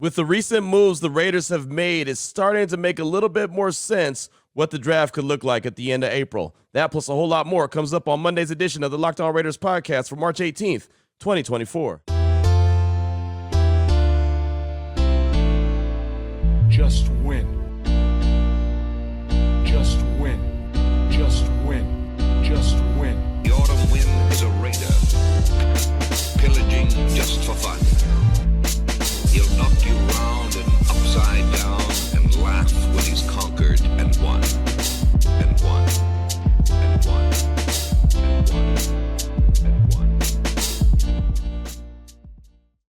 With the recent moves the Raiders have made, it's starting to make a little bit more sense what the draft could look like at the end of April. That plus a whole lot more comes up on Monday's edition of the Locked On Raiders podcast for March 18th, 2024. Just win. Just win. Just win. Just win. The autumn wind is a raider, pillaging just for fun. He'll knock you round and upside down and laugh when he's conquered and won. And won. And won. And won. And won.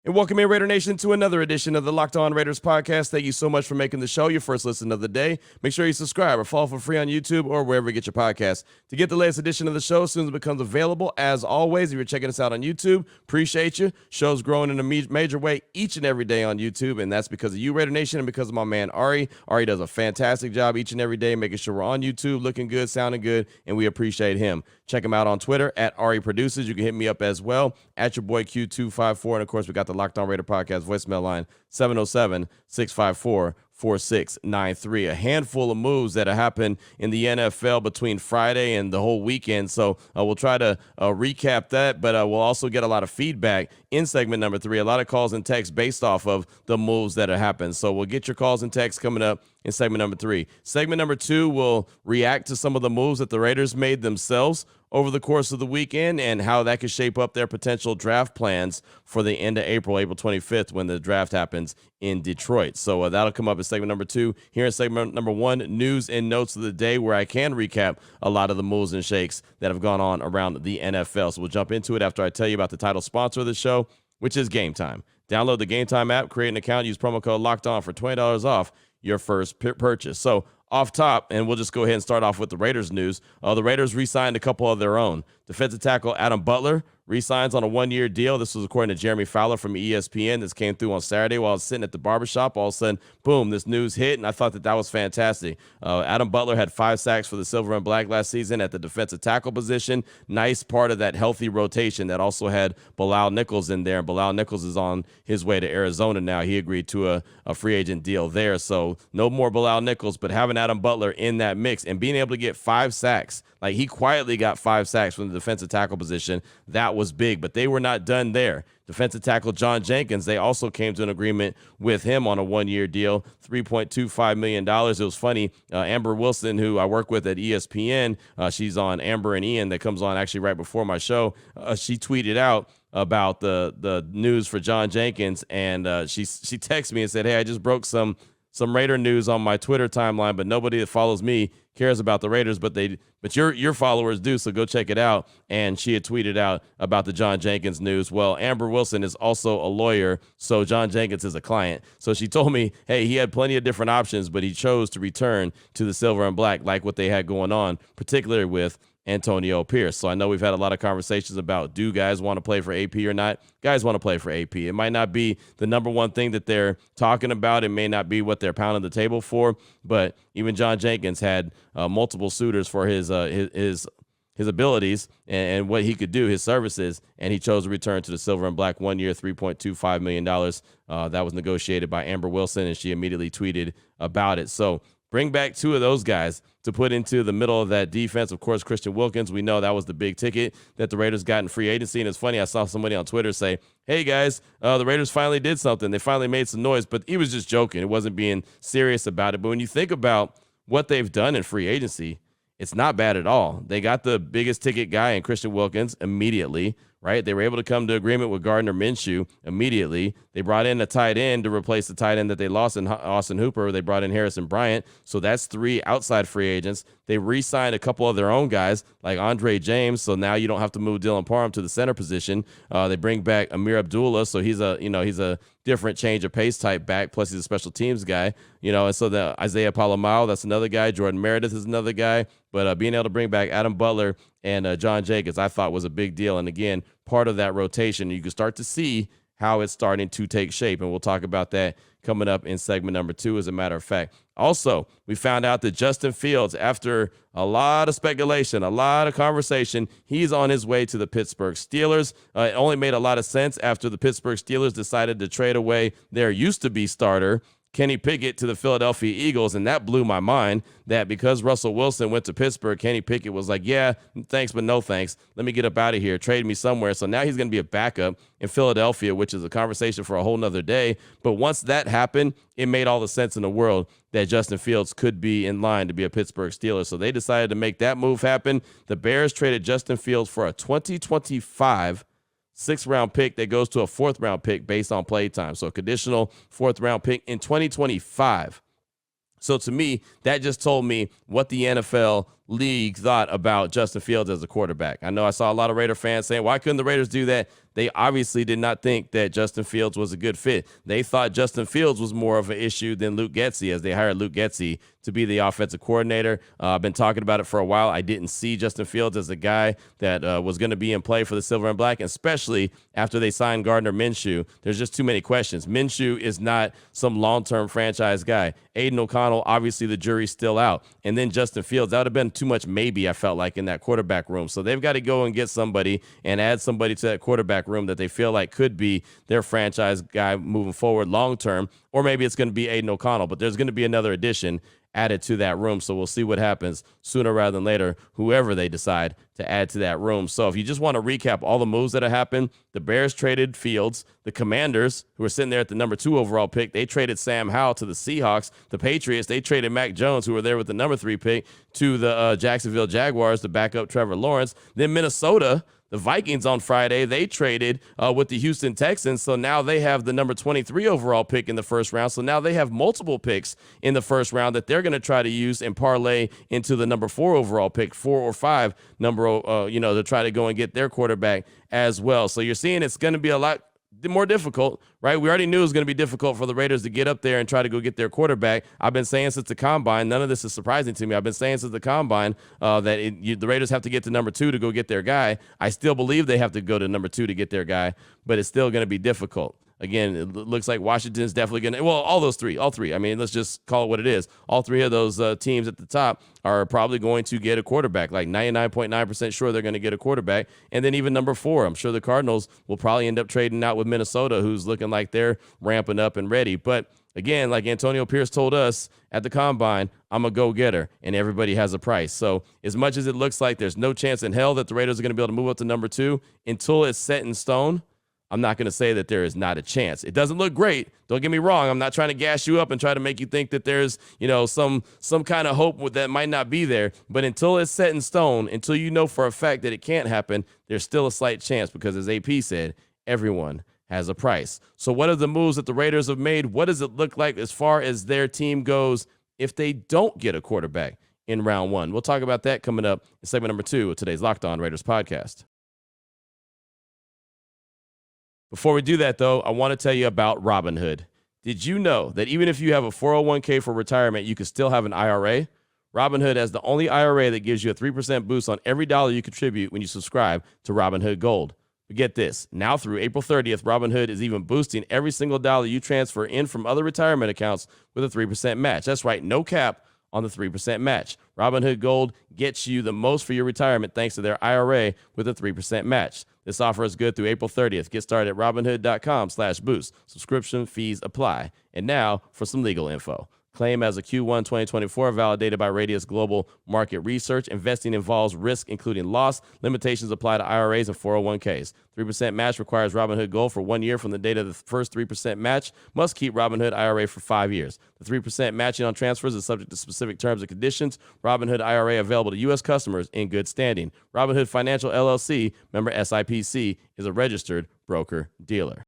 And welcome in, Raider Nation, to another edition of the Locked On Raiders podcast. Thank you so much for making the show your first listen of the day. Make sure you subscribe or follow for free on YouTube or wherever you get your podcasts to get the latest edition of the show as soon as it becomes available. As always, if you're checking us out on YouTube, appreciate you. Show's growing in a major way each and every day on YouTube, and that's because of you, Raider Nation, and because of my man, Ari. Ari does a fantastic job each and every day making sure we're on YouTube, looking good, sounding good, and we appreciate him. Check him out on Twitter at Ari Produces. You can hit me up as well at your boy Q254. And, of course, we got the Locked On Raider podcast voicemail line, 707-654-4693. A handful of moves that have happened in the NFL between Friday and the whole weekend. So we'll try to recap that, but we'll also get a lot of feedback in segment number 3. A lot of calls and texts based off of the moves that have happened. So we'll get your calls and texts coming up in segment number 3. Segment number 2 will react to some of the moves that the Raiders made themselves over the course of the weekend and how that could shape up their potential draft plans for the end of April 25th, when the draft happens in Detroit. So that'll come up in segment number 2. Here in segment number 1, news and notes of the day, where I can recap a lot of the moves and shakes that have gone on around the NFL. So we'll jump into it after I tell you about the title sponsor of the show, which is Gametime. Download the Gametime app, create an account, use promo code LOCKEDON for $20 off your first purchase. So off top, and we'll just go ahead and start off with the Raiders news. The Raiders re-signed a couple of their own. Defensive tackle Adam Butler re-signs on a 1-year deal. This was according to Jeremy Fowler from ESPN. This came through on Saturday while I was sitting at the barbershop. All of a sudden, boom, this news hit, and I thought that was fantastic. Adam Butler had 5 sacks for the Silver and Black last season at the defensive tackle position. Nice part of that healthy rotation that also had Bilal Nichols in there. And Bilal Nichols is on his way to Arizona now. He agreed to a free agent deal there. So no more Bilal Nichols, but having Adam Butler in that mix and being able to get 5 sacks, like he quietly got 5 sacks from the defensive tackle position, that was big. But they were not done there. Defensive tackle John Jenkins, they also came to an agreement with him on a 1-year deal, $3.25 million. It was funny, Amber Wilson, who I work with at ESPN, she's on Amber and Ian, that comes on actually right before my show. She tweeted out about the news for John Jenkins, and she texted me and said, hey, I just broke some Raider news on my Twitter timeline, but nobody that follows me cares about the Raiders, but your followers do, so go check it out. And she had tweeted out about the John Jenkins news. Well, Amber Wilson is also a lawyer, so John Jenkins is a client. So she told me, hey, he had plenty of different options, but he chose to return to the Silver and Black, like what they had going on, particularly with Antonio Pierce. So I know we've had a lot of conversations about, do guys want to play for AP or not? Guys want to play for AP. It might not be the number one thing that they're talking about. It may not be what they're pounding the table for, but even John Jenkins had multiple suitors for his abilities and what he could do, his services, and he chose to return to the Silver and Black. 1 year, $3.25 million. That was negotiated by Amber Wilson, and she immediately tweeted about it. So bring back 2 of those guys to put into the middle of that defense. Of course, Christian Wilkins, we know that was the big ticket that the Raiders got in free agency. And it's funny, I saw somebody on Twitter say, hey, guys, the Raiders finally did something. They finally made some noise, but he was just joking. It wasn't being serious about it. But when you think about what they've done in free agency, it's not bad at all. They got the biggest ticket guy in Christian Wilkins immediately, right? They were able to come to agreement with Gardner Minshew immediately. They brought in a tight end to replace the tight end that they lost in Austin Hooper. They brought in Harrison Bryant. So that's 3 outside free agents. They re-signed a couple of their own guys like Andre James. So now you don't have to move Dylan Parham to the center position. They bring back Amir Abdullah. So he's a different change of pace type back. Plus he's a special teams guy, and so the Isaiah Palomao, that's another guy. Jordan Meredith is another guy. But being able to bring back Adam Butler and John Jenkins, I thought was a big deal. And again, part of that rotation, you can start to see how it's starting to take shape. And we'll talk about that coming up in segment number 2, as a matter of fact. Also, we found out that Justin Fields, after a lot of speculation, a lot of conversation, he's on his way to the Pittsburgh Steelers. It only made a lot of sense after the Pittsburgh Steelers decided to trade away their used-to-be starter, Kenny Pickett, to the Philadelphia Eagles, and that blew my mind that because Russell Wilson went to Pittsburgh, Kenny Pickett was like, yeah, thanks, but no thanks. Let me get up out of here. Trade me somewhere. So now he's going to be a backup in Philadelphia, which is a conversation for a whole nother day. But once that happened, it made all the sense in the world that Justin Fields could be in line to be a Pittsburgh Steeler. So they decided to make that move happen. The Bears traded Justin Fields for a 2025 6th-round pick that goes to a 4th-round pick based on play time. So a conditional 4th-round pick in 2025. So to me, that just told me what the NFL league thought about Justin Fields as a quarterback. I know I saw a lot of Raider fans saying, why couldn't the Raiders do that? They obviously did not think that Justin Fields was a good fit. They thought Justin Fields was more of an issue than Luke Getsy, as they hired Luke Getsy to be the offensive coordinator. I've been talking about it for a while. I didn't see Justin Fields as a guy that was going to be in play for the Silver and Black, especially after they signed Gardner Minshew. There's just too many questions. Minshew is not some long-term franchise guy. Aiden O'Connell, obviously the jury's still out. And then Justin Fields, that would have been too much maybe, I felt like, in that quarterback room. So they've got to go and get somebody and add somebody to that quarterback room that they feel like could be their franchise guy moving forward long-term, or maybe it's going to be Aiden O'Connell, but there's going to be another addition added to that room. So we'll see what happens sooner rather than later, whoever they decide to add to that room. So if you just want to recap all the moves that have happened, the Bears traded Fields. The Commanders, who are sitting there at the number 2 overall pick, they traded Sam Howell to the Seahawks. The Patriots, they traded Mac Jones, who were there with the number 3 pick, to the Jacksonville Jaguars to back up Trevor Lawrence. Then Minnesota, the Vikings on Friday, they traded with the Houston Texans. So now they have the number 23 overall pick in the first round. So now they have multiple picks in the first round that they're going to try to use and parlay into the number 4 overall pick, 4 or 5 number, to try to go and get their quarterback as well. So you're seeing it's going to be a lot more difficult, right? We already knew it was going to be difficult for the Raiders to get up there and try to go get their quarterback. I've been saying since the combine, none of this is surprising to me. I've been saying since the combine that the Raiders have to get to number 2 to go get their guy. I still believe they have to go to number 2 to get their guy, but it's still going to be difficult. Again, it looks like Washington's definitely going to, well, all three. I mean, let's just call it what it is. All 3 of those teams at the top are probably going to get a quarterback, like 99.9% sure they're going to get a quarterback. And then even number 4, I'm sure the Cardinals will probably end up trading out with Minnesota, who's looking like they're ramping up and ready. But again, like Antonio Pierce told us at the combine, I'm a go-getter, and everybody has a price. So as much as it looks like there's no chance in hell that the Raiders are going to be able to move up to number 2, until it's set in stone, I'm not going to say that there is not a chance. It doesn't look great. Don't get me wrong. I'm not trying to gas you up and try to make you think that there's, some kind of hope that might not be there. But until it's set in stone, until you know for a fact that it can't happen, there's still a slight chance because, as AP said, everyone has a price. So what are the moves that the Raiders have made? What does it look like as far as their team goes if they don't get a quarterback in round 1? We'll talk about that coming up in segment number 2 of today's Locked On Raiders podcast. Before we do that, though, I want to tell you about Robinhood. Did you know that even if you have a 401k for retirement, you can still have an IRA? Robinhood has the only IRA that gives you a 3% boost on every dollar you contribute when you subscribe to Robinhood Gold. But get this, now through April 30th, Robinhood is even boosting every single dollar you transfer in from other retirement accounts with a 3% match. That's right, no cap on the 3% match. Robinhood Gold gets you the most for your retirement thanks to their IRA with a 3% match. This offer is good through April 30th. Get started at Robinhood.com/boost. Subscription fees apply. And now for some legal info. Claim as a Q1 2024 validated by Radius Global Market Research. Investing involves risk, including loss. Limitations apply to IRAs and 401ks. 3% match requires Robinhood Gold for 1 year from the date of the first 3% match. Must keep Robinhood IRA for 5 years. The 3% matching on transfers is subject to specific terms and conditions. Robinhood IRA available to U.S. customers in good standing. Robinhood Financial LLC, member SIPC, is a registered broker-dealer.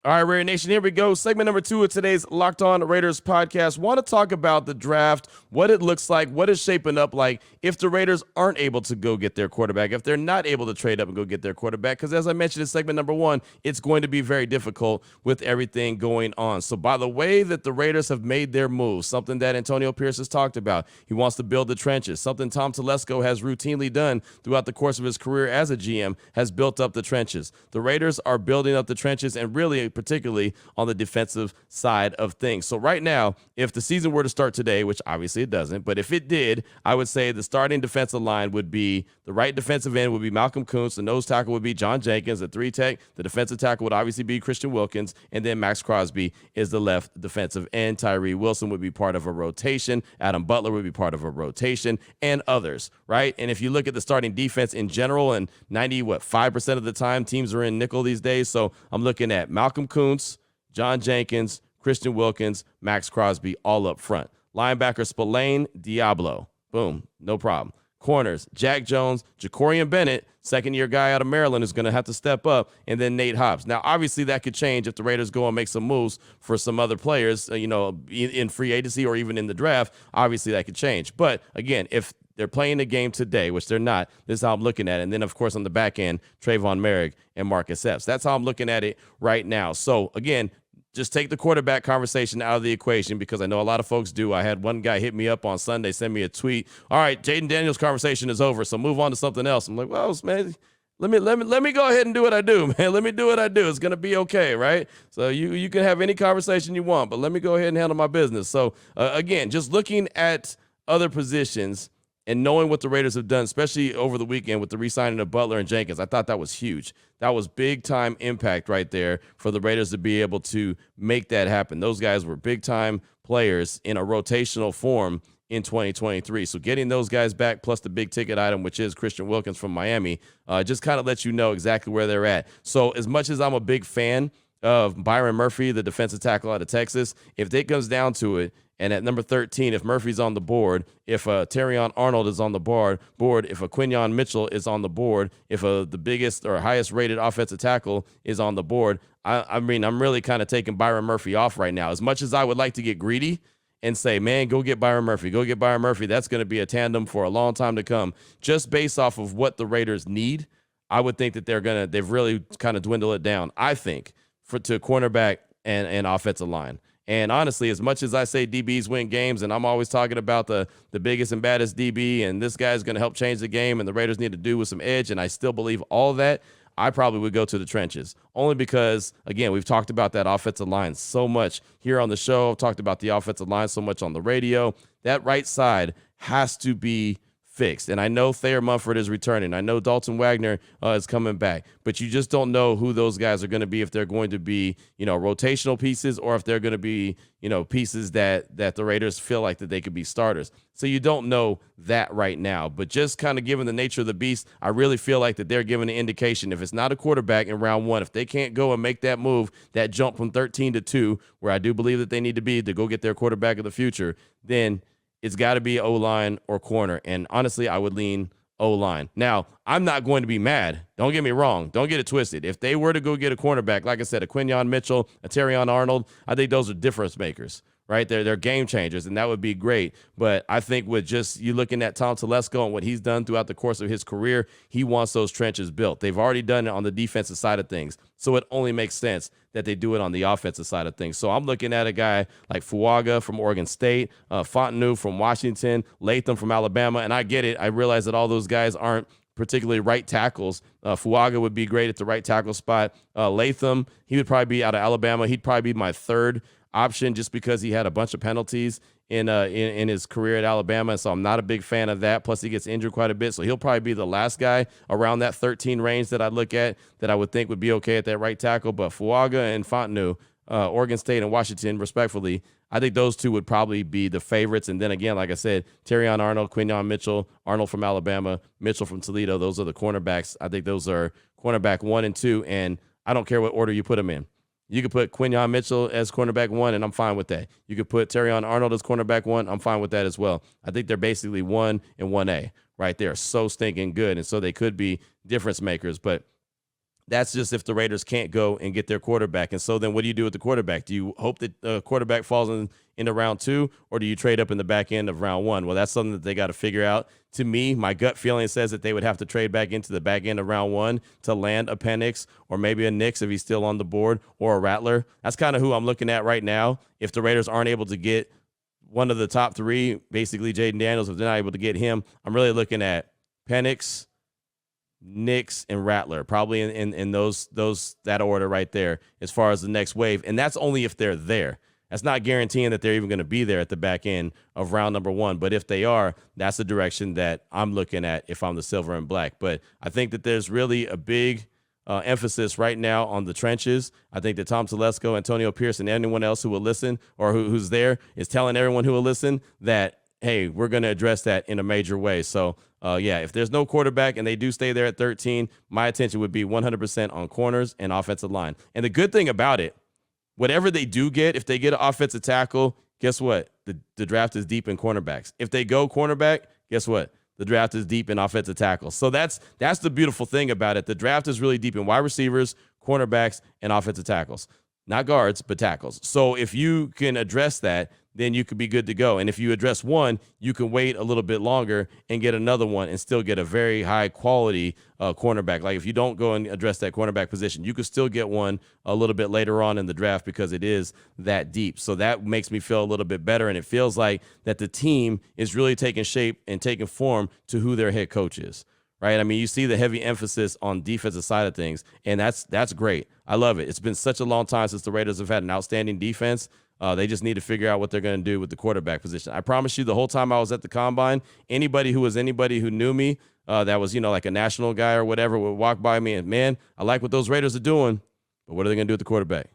All right, Raider Nation, here we go. Segment number 2 of today's Locked On Raiders podcast. Want to talk about the draft, what it looks like, what it's shaping up like if the Raiders aren't able to go get their quarterback, if they're not able to trade up and go get their quarterback. Because as I mentioned in segment number 1, it's going to be very difficult with everything going on. So by the way that the Raiders have made their moves, something that Antonio Pierce has talked about, he wants to build the trenches, something Tom Telesco has routinely done throughout the course of his career as a GM, has built up the trenches. The Raiders are building up the trenches, and really particularly on the defensive side of things. So right now, if the season were to start today, which obviously it doesn't, but if it did, I would say the starting defensive line would be the right defensive end would be Malcolm Kuntz, the nose tackle would be John Jenkins, the 3-tech, the defensive tackle would obviously be Christian Wilkins, and then Max Crosby is the left defensive end. Tyree Wilson would be part of a rotation. Adam Butler would be part of a rotation, and others, right? And if you look at the starting defense in general, and 5% of the time teams are in nickel these days, so I'm looking at Malcolm Kuntz, John Jenkins, Christian Wilkins, Max Crosby, all up front. Linebacker Spillane, Diablo. Boom, no problem. Corners, Jack Jones, Jacorian Bennett, second-year guy out of Maryland, is going to have to step up, and then Nate Hobbs. Now, obviously, that could change if the Raiders go and make some moves for some other players, in free agency or even in the draft. Obviously, that could change. But, again, if they're playing the game today, which they're not, this is how I'm looking at it. And then, of course, on the back end, Trayvon Merrick and Marcus Epps. That's how I'm looking at it right now. So, again, just take the quarterback conversation out of the equation, because I know a lot of folks do. I had one guy hit me up on Sunday, send me a tweet. All right, Jaden Daniels' conversation is over, so move on to something else. I'm like, well, man, let me go ahead and do what I do, man. Let me do what I do. It's going to be okay, right? So you can have any conversation you want, but let me go ahead and handle my business. So, again, just looking at other positions and knowing what the Raiders have done, especially over the weekend with the re-signing of Butler and Jenkins, I thought that was huge. That was big-time impact right there for the Raiders to be able to make that happen. Those guys were big-time players in a rotational form in 2023. So getting those guys back, plus the big-ticket item, which is Christian Wilkins from Miami, just kind of lets you know exactly where they're at. So as much as I'm a big fan of Byron Murphy, the defensive tackle out of Texas, if it comes down to it, and at number 13, if Murphy's on the board, if Terrion Arnold is on the board, if a Quinyon Mitchell is on the board, if the biggest or highest rated offensive tackle is on the board, I'm really kind of taking Byron Murphy off right now. As much as I would like to get greedy and say, man, go get Byron Murphy, that's going to be a tandem for a long time to come. Just based off of what the Raiders need, I would think that they've really kind of dwindled it down, I think, to cornerback and offensive line. And honestly, as much as I say DBs win games, and I'm always talking about the biggest and baddest DB, and this guy's going to help change the game, and the Raiders need to do with some edge, and I still believe all that, I probably would go to the trenches. Only because, again, we've talked about that offensive line so much here on the show. I've talked about the offensive line so much on the radio. That right side has to be fixed. And I know Thayer Munford is returning. I know Dalton Wagner is coming back. But you just don't know who those guys are going to be, if they're going to be, rotational pieces, or if they're going to be, pieces that the Raiders feel like that they could be starters. So you don't know that right now. But just kind of given the nature of the beast, I really feel like that they're giving an indication, if it's not a quarterback in round 1, if they can't go and make that move, that jump from 13 to 2, where I do believe that they need to be to go get their quarterback of the future, then it's got to be O-line or corner. And honestly, I would lean O-line. Now, I'm not going to be mad. Don't get me wrong. Don't get it twisted. If they were to go get a cornerback, like I said, a Quinyon Mitchell, a Terrion Arnold, I think those are difference makers, right? They're game changers, and that would be great. But I think with just you looking at Tom Telesco and what he's done throughout the course of his career, he wants those trenches built. They've already done it on the defensive side of things. So it only makes sense that they do it on the offensive side of things. So I'm looking at a guy like Fuaga from Oregon State, Fontenot from Washington, Latham from Alabama, and I get it. I realize that all those guys aren't particularly right tackles. Fuaga would be great at the right tackle spot. Latham, he would probably be out of Alabama. He'd probably be my third option, just because he had a bunch of penalties in his career at Alabama, so I'm not a big fan of that. Plus, he gets injured quite a bit, so he'll probably be the last guy around that 13 range that I look at that I would think would be okay at that right tackle. But Fuaga and Fontenot, Oregon State and Washington, respectfully, I think those two would probably be the favorites. And then again, like I said, Terrion Arnold, Quinyon Mitchell, Arnold from Alabama, Mitchell from Toledo, those are the cornerbacks. I think those are cornerback 1 and 2, and I don't care what order you put them in. You could put Quinyon Mitchell as cornerback 1, and I'm fine with that. You could put Terrion Arnold as cornerback 1. I'm fine with that as well. I think they're basically 1 and 1A right there. So stinking good, and so they could be difference makers. But That's just if the Raiders can't go and get their quarterback. And so then what do you do with the quarterback? Do you hope that the quarterback falls into round 2, or do you trade up in the back end of round 1? Well, that's something that they got to figure out. To me, my gut feeling says that they would have to trade back into the back end of round 1 to land a Penix or maybe a Nix if he's still on the board, or a Rattler. That's kind of who I'm looking at right now. If the Raiders aren't able to get one of the top 3, basically Jaden Daniels, if they're not able to get him, I'm really looking at Penix, Nix, and Rattler, probably in those that order right there as far as the next wave. And that's only if they're there. That's not guaranteeing that they're even going to be there at the back end of round number 1. But if they are, that's the direction that I'm looking at if I'm the silver and black. But I think that there's really a big emphasis right now on the trenches. I think that Tom Telesco, Antonio Pierce, and anyone else who will listen or who's there is telling everyone who will listen that, hey, we're going to address that in a major way. So, yeah, if there's no quarterback and they do stay there at 13, my attention would be 100% on corners and offensive line. And the good thing about it, whatever they do get, if they get an offensive tackle, guess what? The draft is deep in cornerbacks. If they go cornerback, guess what? The draft is deep in offensive tackles. So that's the beautiful thing about it. The draft is really deep in wide receivers, cornerbacks, and offensive tackles. Not guards, but tackles. So if you can address that, then you could be good to go. And if you address one, you can wait a little bit longer and get another one and still get a very high quality cornerback. Like if you don't go and address that cornerback position, you could still get one a little bit later on in the draft because it is that deep. So that makes me feel a little bit better. And it feels like that the team is really taking shape and taking form to who their head coach is. Right. I mean, you see the heavy emphasis on defensive side of things, and that's great. I love it. It's been such a long time since the Raiders have had an outstanding defense. They just need to figure out what they're going to do with the quarterback position. I promise you, the whole time I was at the combine, anybody who knew me, that was, like a national guy or whatever, would walk by me and, man, I like what those Raiders are doing, but what are they going to do with the quarterback?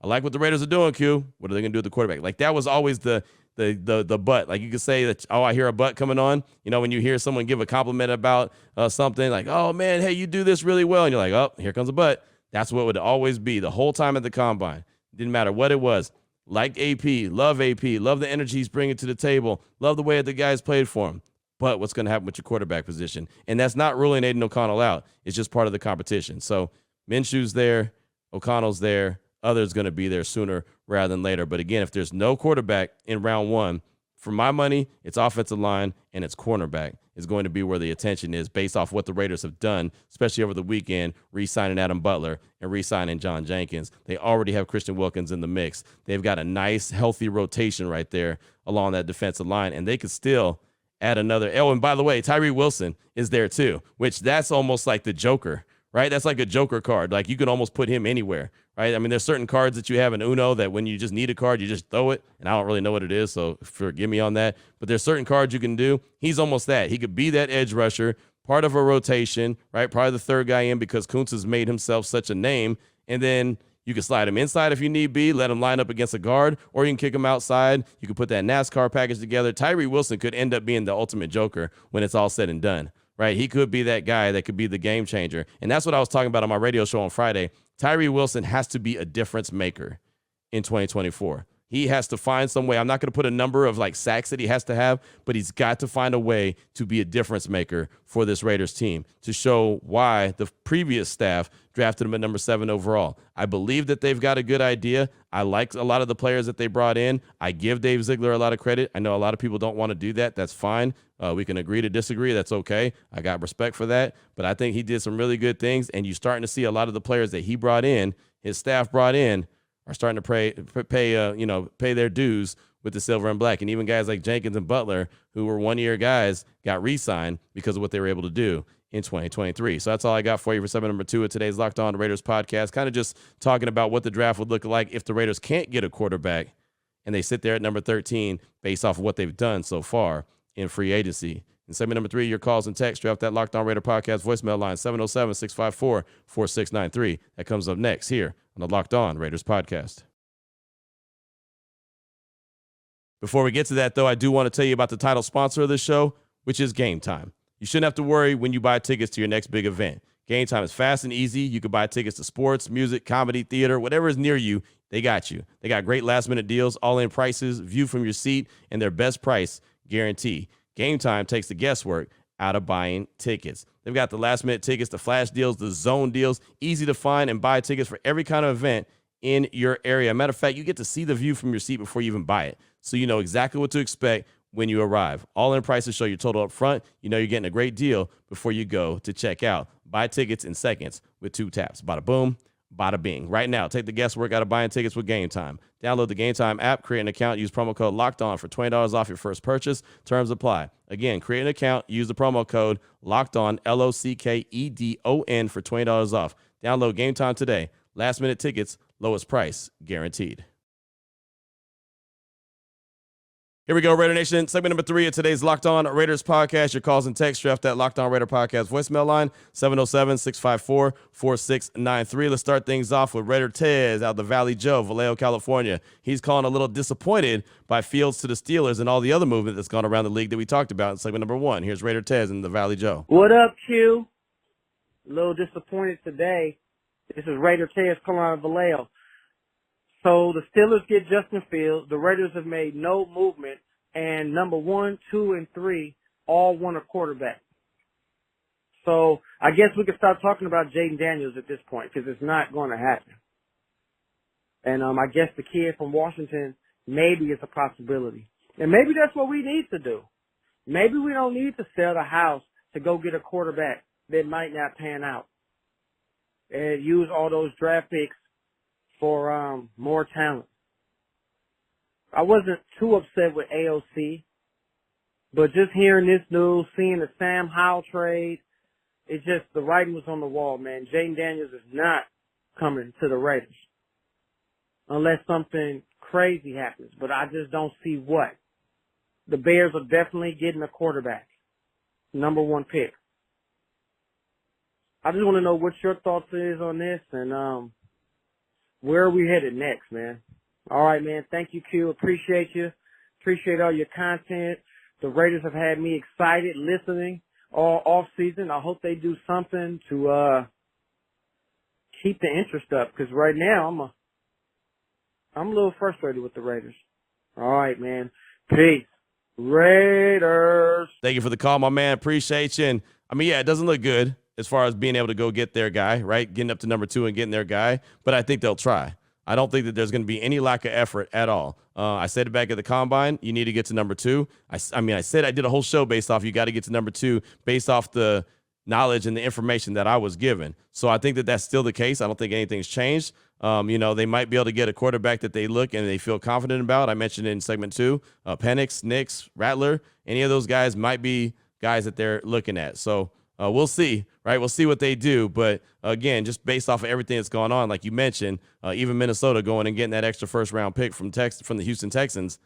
I like what the Raiders are doing, Q. What are they going to do with the quarterback? Like that was always the butt. Like you could say that, oh, I hear a butt coming on. When you hear someone give a compliment about something like, oh, man, hey, you do this really well. And you're like, oh, here comes a butt. That's what would always be the whole time at the combine. Didn't matter what it was. Like AP, love the energy he's bringing to the table, love the way that the guys played for him. But what's going to happen with your quarterback position? And that's not ruling Aiden O'Connell out. It's just part of the competition. So Minshew's there, O'Connell's there, others going to be there sooner rather than later. But again, if there's no quarterback in round 1, for my money, it's offensive line and it's cornerback is going to be where the attention is based off what the Raiders have done, especially over the weekend, re-signing Adam Butler and re-signing John Jenkins. They already have Christian Wilkins in the mix. They've got a nice, healthy rotation right there along that defensive line, and they could still add another. Oh, and by the way, Tyree Wilson is there too, which that's almost like the Joker, right? That's like a Joker card. Like you can almost put him anywhere, right? I mean, there's certain cards that you have in Uno that when you just need a card, you just throw it. And I don't really know what it is, so forgive me on that. But there's certain cards you can do. He's almost that. He could be that edge rusher, part of a rotation, right? Probably the third guy in because Kuntz has made himself such a name. And then you can slide him inside if you need be, let him line up against a guard, or you can kick him outside. You can put that NASCAR package together. Tyree Wilson could end up being the ultimate Joker when it's all said and done. Right, he could be that guy that could be the game changer. And that's what I was talking about on my radio show on Friday. Tyree Wilson has to be a difference maker in 2024. He has to find some way. I'm not going to put a number of like sacks that he has to have, but he's got to find a way to be a difference maker for this Raiders team to show why the previous staff drafted him at number 7 overall. I believe that they've got a good idea. I like a lot of the players that they brought in. I give Dave Ziegler a lot of credit. I know a lot of people don't want to do that. That's fine. We can agree to disagree. That's okay. I got respect for that. But I think he did some really good things, and you're starting to see a lot of the players that he brought in, his staff brought in, are starting to pay their dues with the silver and black. And even guys like Jenkins and Butler, who were one-year guys, got re-signed because of what they were able to do in 2023. So that's all I got for you for segment number 2 of today's Locked On Raiders podcast. Kind of just talking about what the draft would look like if the Raiders can't get a quarterback and they sit there at number 13 based off of what they've done so far in free agency. In segment number 3, your calls and texts, draft that Locked On Raider podcast voicemail line, 707-654-4693. That comes up next here on the Locked On Raiders podcast. Before we get to that, though, I do want to tell you about the title sponsor of this show, which is Gametime. You shouldn't have to worry when you buy tickets to your next big event. Gametime is fast and easy. You can buy tickets to sports, music, comedy, theater, whatever is near you, they got you. They got great last-minute deals, all-in prices, view from your seat, and their best price guarantee. Gametime takes the guesswork out of buying tickets. They've got the last-minute tickets, the flash deals, the zone deals, easy to find and buy tickets for every kind of event in your area. Matter of fact, you get to see the view from your seat before you even buy it, so you know exactly what to expect when you arrive. All-in prices show your total up front. You know you're getting a great deal before you go to check out. Buy tickets in seconds with 2 taps. Bada boom, bada bing. Right now, take the guesswork out of buying tickets with Gametime. Download the Gametime app, create an account, use promo code LOCKEDON for $20 off your first purchase. Terms apply. Again, create an account, use the promo code LOCKEDON, LOCKEDON for $20 off. Download Gametime today. Last-minute tickets, lowest price guaranteed. Here we go, Raider Nation. Segment number 3 of today's Locked On Raiders podcast. Your calls and texts draft that Locked On Raider podcast voicemail line, 707-654-4693. Let's start things off with Raider Tez out of the Valley Joe, Vallejo, California. He's calling a little disappointed by Fields to the Steelers and all the other movement that's gone around the league that we talked about in segment number 1. Here's Raider Tez in the Valley Joe. What up, Q? A little disappointed today. This is Raider Tez calling out of Vallejo. So the Steelers get Justin Fields. The Raiders have made no movement, and number 1, 2, and 3 all want a quarterback. So I guess we can start talking about Jaden Daniels at this point because it's not going to happen. And I guess the kid from Washington maybe is a possibility. And maybe that's what we need to do. Maybe we don't need to sell the house to go get a quarterback that might not pan out and use all those draft picks for more talent. I wasn't too upset with AOC, but just hearing this news, seeing the Sam Howell trade, it's just the writing was on the wall, man. Jaden Daniels is not coming to the Raiders unless something crazy happens, but I just don't see what. The Bears are definitely getting a quarterback, number 1 pick. I just want to know what your thoughts is on this and where are we headed next, man? All right, man. Thank you, Q. Appreciate you. Appreciate all your content. The Raiders have had me excited listening all off season. I hope they do something to keep the interest up because right now I'm a little frustrated with the Raiders. All right, man. Peace. Raiders. Thank you for the call, my man. Appreciate you. And I mean, yeah, it doesn't look good as far as being able to go get their guy, right? Getting up to number 2 and getting their guy. But I think they'll try. I don't think that there's going to be any lack of effort at all. I said it back at the Combine. You need to get to number 2. I said I did a whole show based off you got to get to number 2 based off the knowledge and the information that I was given. So I think that that's still the case. I don't think anything's changed. They might be able to get a quarterback that they look and they feel confident about. I mentioned in segment 2, Penix, Nix, Rattler. Any of those guys might be guys that they're looking at. So we'll see, right? We'll see what they do. But, again, just based off of everything that's going on, like you mentioned, even Minnesota going and getting that extra first-round pick from the Houston Texans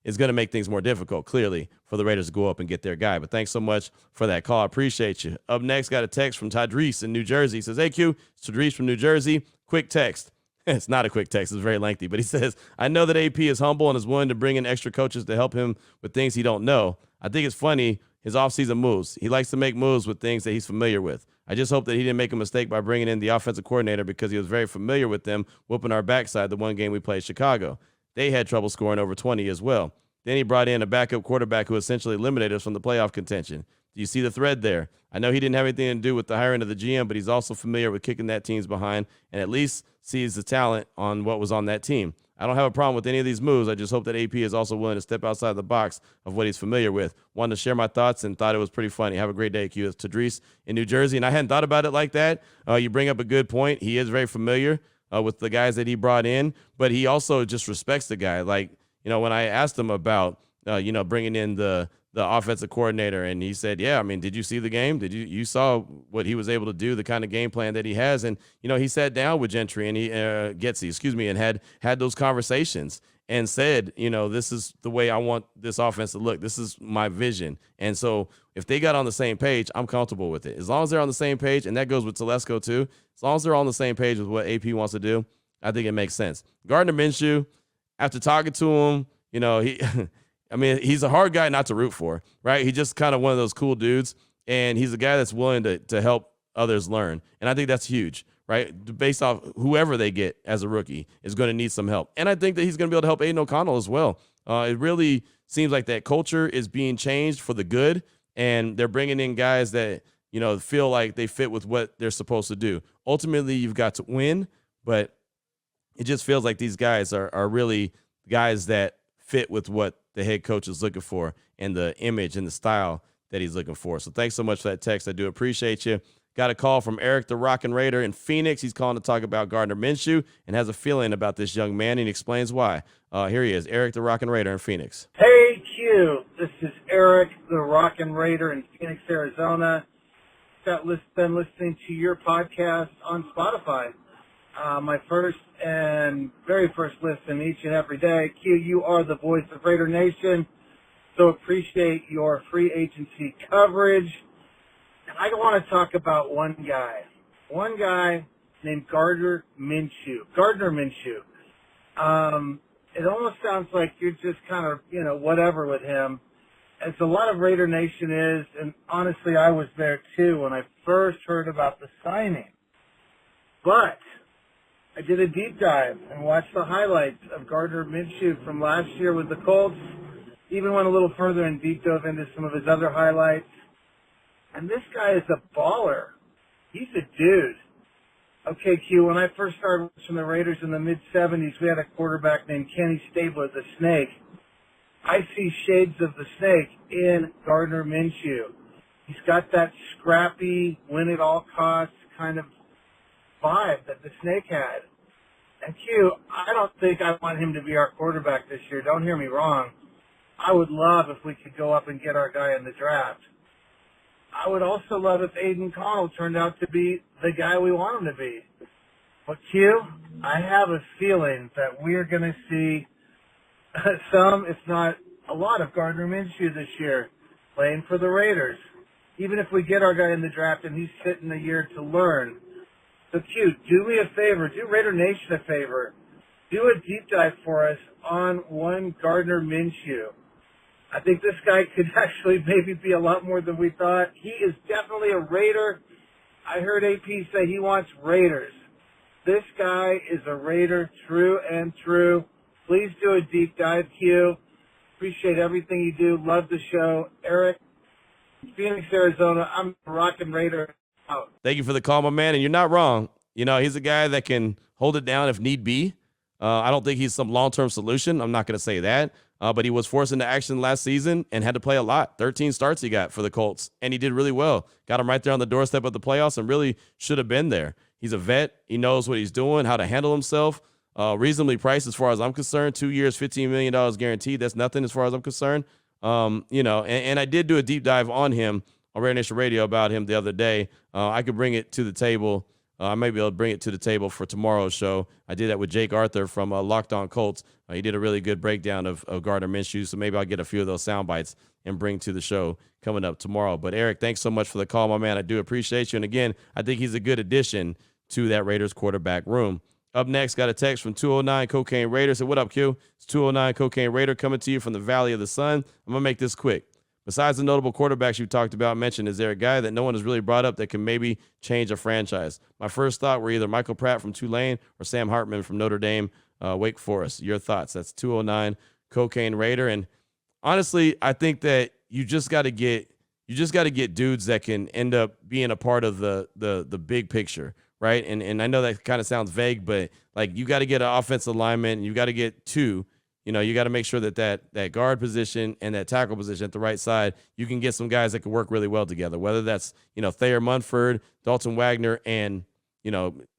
is going to make things more difficult, clearly, for the Raiders to go up and get their guy. But thanks so much for that call. I appreciate you. Up next, got a text from Tadreese in New Jersey. He says, hey, Q, it's Tadreese from New Jersey. Quick text. It's not a quick text. It's very lengthy. But he says, I know that AP is humble and is willing to bring in extra coaches to help him with things he don't know. I think it's funny his offseason moves. He likes to make moves with things that he's familiar with. I just hope that he didn't make a mistake by bringing in the offensive coordinator because he was very familiar with them whooping our backside the one game we played Chicago. They had trouble scoring over 20 as well. Then he brought in a backup quarterback who essentially eliminated us from the playoff contention. Do you see the thread there? I know he didn't have anything to do with the hiring of the GM, but he's also familiar with kicking that team's behind and at least sees the talent on what was on that team. I don't have a problem with any of these moves. I just hope that AP is also willing to step outside the box of what he's familiar with. Wanted to share my thoughts and thought it was pretty funny. Have a great day, Q. It's Tadreese in New Jersey, and I hadn't thought about it like that. You bring up a good point. He is very familiar with the guys that he brought in, but he also just respects the guy. Like, when I asked him about, bringing in the offensive coordinator, and he said, yeah, I mean, did you see the game? You saw what he was able to do, the kind of game plan that he has. And, he sat down with Gentry and and had those conversations and said, this is the way I want this offense to look. This is my vision. And so if they got on the same page, I'm comfortable with it. As long as they're on the same page, and that goes with Telesco too, as long as they're on the same page with what AP wants to do, I think it makes sense. Gardner Minshew, after talking to him, he's a hard guy not to root for, right? He's just kind of one of those cool dudes, and he's a guy that's willing to help others learn. And I think that's huge, right? Based off whoever they get as a rookie is going to need some help. And I think that he's going to be able to help Aiden O'Connell as well. It really seems like that culture is being changed for the good, and they're bringing in guys that, feel like they fit with what they're supposed to do. Ultimately, you've got to win, but it just feels like these guys are really guys that fit with what the head coach is looking for and the image and the style that he's looking for. So thanks so much for that text. I do appreciate you. Got a call from Eric the Rockin' Raider in Phoenix. He's calling to talk about Gardner Minshew and has a feeling about this young man, and he explains why. Here he is, Eric the Rockin' Raider in Phoenix. Hey, Q. This is Eric the Rockin' Raider in Phoenix, Arizona. Been listening to your podcast on Spotify. My first and very first listen each and every day. Q, you are the voice of Raider Nation, so appreciate your free agency coverage. And I want to talk about one guy named Gardner Minshew. It almost sounds like you're just kind of, whatever with him. As a lot of Raider Nation is, and honestly, I was there too when I first heard about the signing. But I did a deep dive and watched the highlights of Gardner Minshew from last year with the Colts, even went a little further and deep dove into some of his other highlights. And this guy is a baller. He's a dude. Okay, Q, when I first started watching the Raiders in the mid-'70s, we had a quarterback named Kenny Stabler, the Snake. I see shades of the Snake in Gardner Minshew. He's got that scrappy, win-at-all-costs kind of vibe that the Snake had. And Q, I don't think I want him to be our quarterback this year. Don't hear me wrong. I would love if we could go up and get our guy in the draft. I would also love if Aiden Connell turned out to be the guy we want him to be. But Q, I have a feeling that we're going to see some, if not a lot, of Gardner Minshew this year playing for the Raiders. Even if we get our guy in the draft and he's sitting a year to learn. So Q, do me a favor, do Raider Nation a favor. Do a deep dive for us on one Gardner Minshew. I think this guy could actually maybe be a lot more than we thought. He is definitely a Raider. I heard AP say he wants Raiders. This guy is a Raider, true and true. Please do a deep dive, Q. Appreciate everything you do. Love the show. Eric, Phoenix, Arizona. I'm a Rockin' Raider. Out. Thank you for the call, my man. And you're not wrong. He's a guy that can hold it down if need be. I don't think he's some long-term solution. I'm not going to say that. But he was forced into action last season and had to play a lot. 13 starts he got for the Colts, and he did really well. Got him right there on the doorstep of the playoffs and really should have been there. He's a vet. He knows what he's doing, how to handle himself. Reasonably priced as far as I'm concerned. 2 years, $15 million guaranteed. That's nothing as far as I'm concerned. And I did do a deep dive on him on Raider Nation Radio about him the other day. I could bring it to the table. I may be able to bring it to the table for tomorrow's show. I did that with Jake Arthur from Locked On Colts. He did a really good breakdown of Gardner Minshew, so maybe I'll get a few of those sound bites and bring to the show coming up tomorrow. But, Eric, thanks so much for the call, my man. I do appreciate you. And, again, I think he's a good addition to that Raiders quarterback room. Up next, got a text from 209 Cocaine Raider. Said, what up, Q? It's 209 Cocaine Raider coming to you from the Valley of the Sun. I'm going to make this quick. Besides the notable quarterbacks you talked about mentioned, is there a guy that no one has really brought up that can maybe change a franchise? My first thought were either Michael Pratt from Tulane or Sam Hartman from Notre Dame, Wake Forest. Your thoughts? That's 209 Cocaine Raider. And honestly, I think that you just got to get dudes that can end up being a part of the big picture, right? And I know that kind of sounds vague, but like you got to get an offensive lineman, and you got to get two. You got to make sure that guard position and that tackle position at the right side, you can get some guys that can work really well together, whether that's, Thayer Munford, Dalton Wagner, and,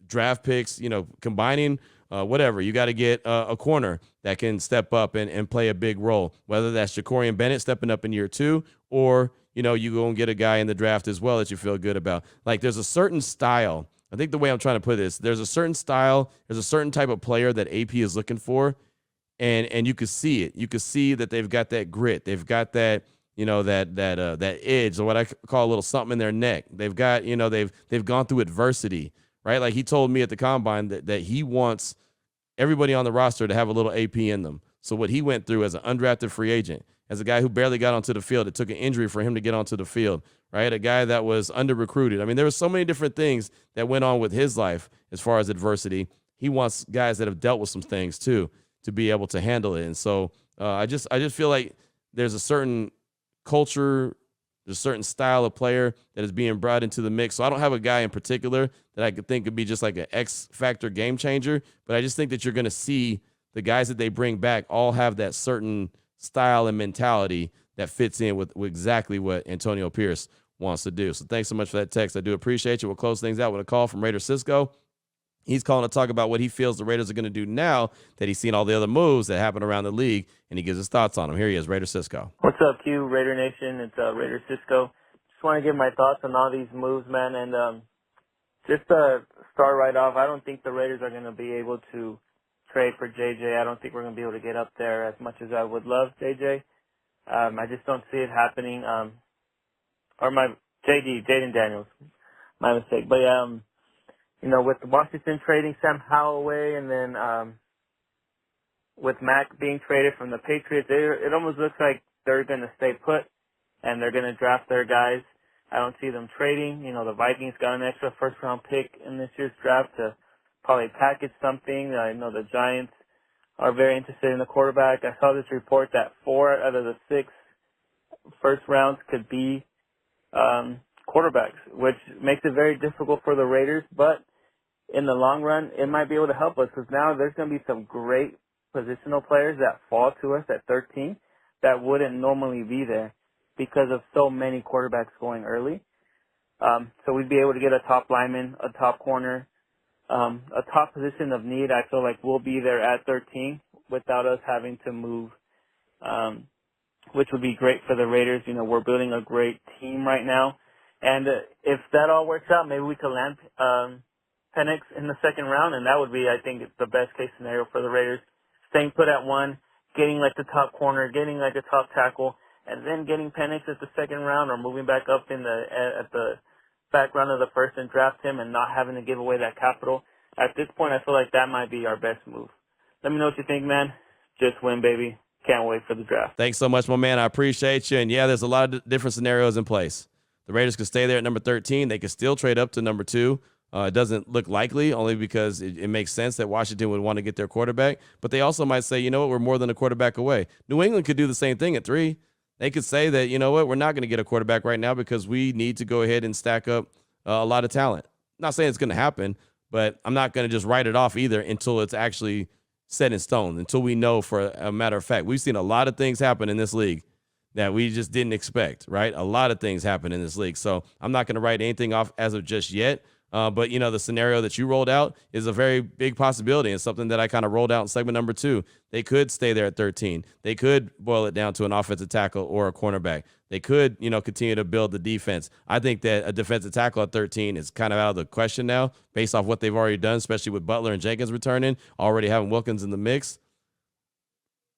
draft picks, combining, whatever. You got to get a corner that can step up and play a big role, whether that's Jacorian Bennett stepping up in year 2 or, you go and get a guy in the draft as well that you feel good about. Like there's a certain style. I think the way I'm trying to put this, there's a certain style, there's a certain type of player that AP is looking for. And you could see it. You could see that they've got that grit. They've got that, that edge, or what I call a little something in their neck. They've got, they've gone through adversity, right? Like he told me at the combine that he wants everybody on the roster to have a little AP in them. So what he went through as an undrafted free agent, as a guy who barely got onto the field, it took an injury for him to get onto the field, right? A guy that was under-recruited. I mean, there were so many different things that went on with his life as far as adversity. He wants guys that have dealt with some things too, to be able to handle it. And so I just feel like there's a certain culture There's a certain style of player that is being brought into the mix. So I don't have a guy in particular that I could think could be just like an X factor game changer, but I just think that you're going to see the guys that they bring back all have that certain style and mentality that fits in with exactly what Antonio Pierce wants to do. So thanks so much for that text. I do appreciate you. We'll close things out with a call from Raider Cisco. He's calling to talk about what he feels the Raiders are going to do now that he's seen all the other moves that happen around the league, and he gives his thoughts on them. Here he is, Raider Cisco. What's up, Q, Raider Nation? It's Raider Cisco. Just want to give my thoughts on all these moves, man. And just to start right off, I don't think the Raiders are going to be able to trade for JJ. I don't think we're going to be able to get up there as much as I would love JJ. I just don't see it happening. Jaden Daniels, my mistake. But with Washington trading Sam Howell away, and then with Mack being traded from the Patriots, it almost looks like they're going to stay put and they're going to draft their guys. I don't see them trading. The Vikings got an extra first-round pick in this year's draft to probably package something. I know the Giants are very interested in the quarterback. I saw this report that 4 out of the 6 first rounds could be quarterbacks, which makes it very difficult for the Raiders. But in the long run, it might be able to help us because now there's going to be some great positional players that fall to us at 13 that wouldn't normally be there because of so many quarterbacks going early. So we'd be able to get a top lineman, a top corner, a top position of need. I feel like we'll be there at 13 without us having to move, which would be great for the Raiders. We're building a great team right now. And if that all works out, maybe we could land Penix in the second round, and that would be, I think, the best case scenario for the Raiders. Staying put at 1, getting like the top corner, getting like a top tackle, and then getting Penix at the second round or moving back up at the back round of the first and draft him and not having to give away that capital. At this point, I feel like that might be our best move. Let me know what you think, man. Just win, baby. Can't wait for the draft. Thanks so much, my man. I appreciate you. And, yeah, there's a lot of different scenarios in place. The Raiders could stay there at number 13. They could still trade up to number 2. It doesn't look likely only because it makes sense that Washington would want to get their quarterback. But they also might say, you know what, we're more than a quarterback away. New England could do the same thing at 3. They could say that, you know what, we're not going to get a quarterback right now because we need to go ahead and stack up a lot of talent. I'm not saying it's going to happen, but I'm not going to just write it off either until it's actually set in stone, until we know for a matter of fact. We've seen a lot of things happen in this league that we just didn't expect, right? A lot of things happen in this league. So I'm not going to write anything off as of just yet. But, the scenario that you rolled out is a very big possibility and something that I kind of rolled out in segment number 2. They could stay there at 13. They could boil it down to an offensive tackle or a cornerback. They could, continue to build the defense. I think that a defensive tackle at 13 is kind of out of the question now based off what they've already done, especially with Butler and Jenkins returning, already having Wilkins in the mix.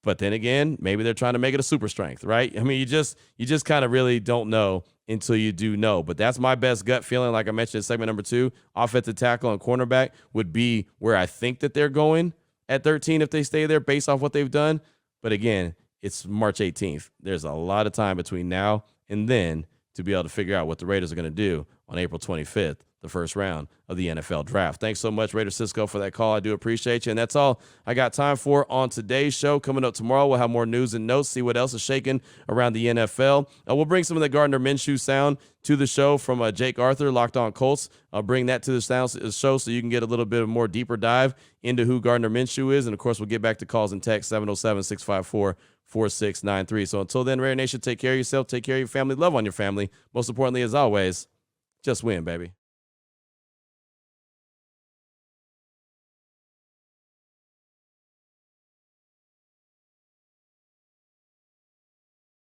But then again, maybe they're trying to make it a super strength, right? I mean, you just kind of really don't know until you do know. But that's my best gut feeling. Like I mentioned in segment number 2, offensive tackle and cornerback would be where I think that they're going at 13 if they stay there based off what they've done. But again, it's March 18th. There's a lot of time between now and then to be able to figure out what the Raiders are going to do on April 25th, the first round of the NFL draft. Thanks so much, Raider Cisco, for that call. I do appreciate you. And that's all I got time for on today's show. Coming up tomorrow, we'll have more news and notes, see what else is shaking around the NFL. We'll bring some of the Gardner Minshew sound to the show from Jake Arthur, Locked On Colts. I'll bring that to the show so you can get a little bit of more deeper dive into who Gardner Minshew is. And, of course, we'll get back to calls and text, 707-654-4693. So until then, Raider Nation, take care of yourself, take care of your family, love on your family. Most importantly, as always, just win, baby.